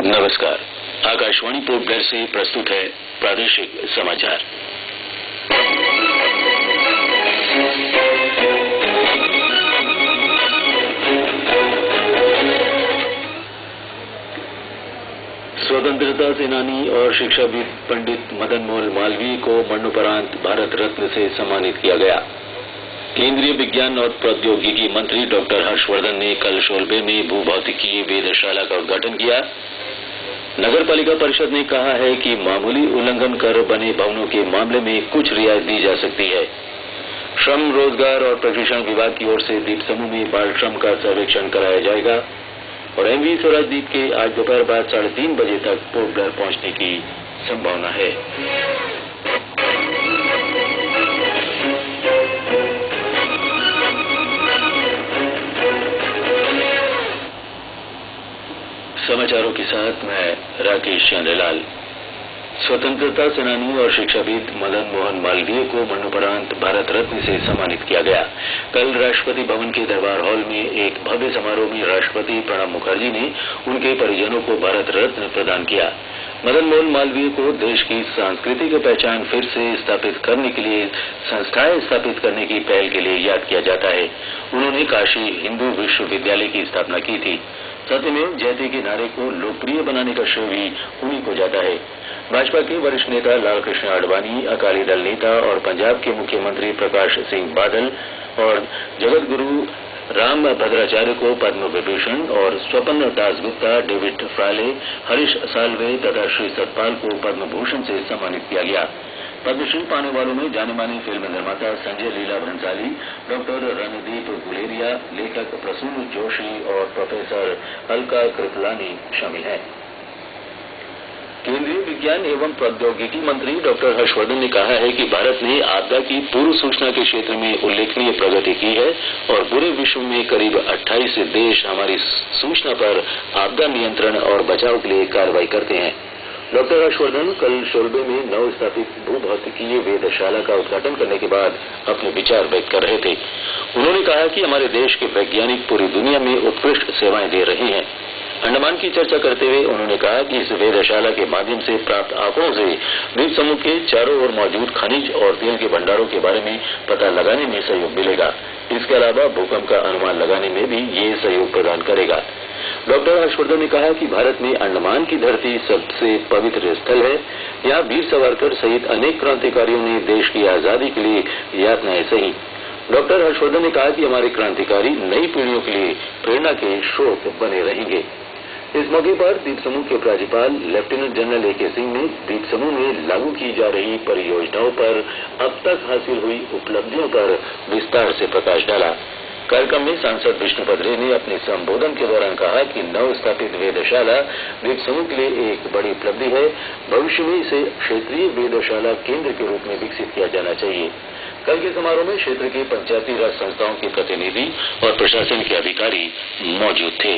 नमस्कार। Akashvani port Blair से प्रस्तुत है प्रादेशिक समाचार। स्वतंत्रता सेनानी और शिक्षाविद पंडित मदन मोहन मालवीय को मरणोपरांत भारत रत्न से सम्मानित किया गया। केंद्रीय विज्ञान और प्रौद्योगिकी मंत्री डॉक्टर हर्षवर्धन ने कल शोलबे में भूभौतिकी वेधशाला का उद्घाटन किया। नगर पालिका परिषद ने कहा है कि मामूली उल्लंघन कर बने भवनों के मामले में कुछ रियायत दी जा सकती है। श्रम, रोजगार और प्रशिक्षण विभाग की ओर से द्वीप समूह में बाल श्रम का सर्वेक्षण कराया जाएगा और एमवी स्वराज द्वीप के आज दोपहर बाद 3:30 बजे तक पोर्ट ब्लेयर पहुंचने की संभावना है। समाचारों के साथ मैं राकेश चंद्रलाल। स्वतंत्रता सेनानी और शिक्षाविद मदन मोहन मालवीय को मरणोपरांत भारत रत्न से सम्मानित किया गया। कल राष्ट्रपति भवन के दरबार हॉल में एक भव्य समारोह में राष्ट्रपति प्रणब मुखर्जी ने उनके परिजनों को भारत रत्न प्रदान किया। मदन मोहन मालवीय को देश की सांस्कृतिक पहचान फिर से स्थापित करने के लिए संस्थाएं स्थापित करने की पहल के लिए याद किया जाता है। उन्होंने काशी हिंदू विश्वविद्यालय की स्थापना की थी। सत्यमेव जयते के नारे को लोकप्रिय बनाने का श्रेय भी उन्हीं को जाता है। भाजपा के वरिष्ठ नेता लालकृष्ण आडवाणी, अकाली दल नेता और पंजाब के मुख्यमंत्री प्रकाश सिंह बादल और जगत गुरु राम भद्राचार्य को पद्म विभूषण और स्वपन दासगुप्ता, डेविड फ्राले, हरीश साल्वे तथा श्री सतपाल को पद्म भूषण से सम्मानित किया गया। पद्मश्री पाने वालों में जाने माने फिल्म निर्माता संजय लीला भंसाली, डॉक्टर रणदीप गुलेरिया, लेखक प्रसून जोशी और प्रोफेसर अलका कृपलानी शामिल हैं। केंद्रीय विज्ञान एवं प्रौद्योगिकी मंत्री डॉक्टर हर्षवर्धन ने कहा है कि भारत ने आपदा की पूर्व सूचना के क्षेत्र में उल्लेखनीय प्रगति की है और पूरे विश्व में करीब 28 देश हमारी सूचना पर आपदा नियंत्रण और बचाव के लिए कार्रवाई करते हैं। डॉक्टर हर्षवर्धन कल शोलबे में नवस्थापित भूभौतिकीय वेधशाला का उद्घाटन करने के बाद अपने विचार व्यक्त कर रहे थे। उन्होंने कहा कि हमारे देश के वैज्ञानिक पूरी दुनिया में उत्कृष्ट सेवाएं दे रहे हैं। अंडमान की चर्चा करते हुए उन्होंने कहा कि इस वेधशाला के माध्यम से प्राप्त आंकड़ों से द्वीप समूह के चारों ओर मौजूद खनिज और तेल के भंडारों के बारे में पता लगाने में सहयोग मिलेगा। इसके अलावा भूकंप का अनुमान लगाने में भी ये सहयोग प्रदान करेगा। डॉक्टर हर्षवर्धन ने कहा कि भारत में अंडमान की धरती सबसे पवित्र स्थल है। यहाँ वीर सावरकर सहित अनेक क्रांतिकारियों ने देश की आजादी के लिए यातनाएं सही। डॉक्टर हर्षवर्धन ने कहा कि हमारे क्रांतिकारी नई पीढ़ियों के लिए प्रेरणा के स्रोत बने रहेंगे। इस मौके पर द्वीप समूह के उपराज्यपाल लेफ्टिनेंट जनरल ए.के. सिंह ने द्वीप समूह में लागू की जा रही परियोजनाओं पर अब तक हासिल हुई उपलब्धियों पर विस्तार से प्रकाश डाला। कार्यक्रम में सांसद विष्णुपद रे ने अपने संबोधन के दौरान कहा कि नवस्थापित वेधशाला द्वीप समूह के लिए एक बड़ी उपलब्धि है। भविष्य में इसे क्षेत्रीय वेधशाला केंद्र के रूप में विकसित किया जाना चाहिए। कल के समारोह में क्षेत्र के पंचायती राज संस्थाओं के प्रतिनिधि और प्रशासन के अधिकारी मौजूद थे।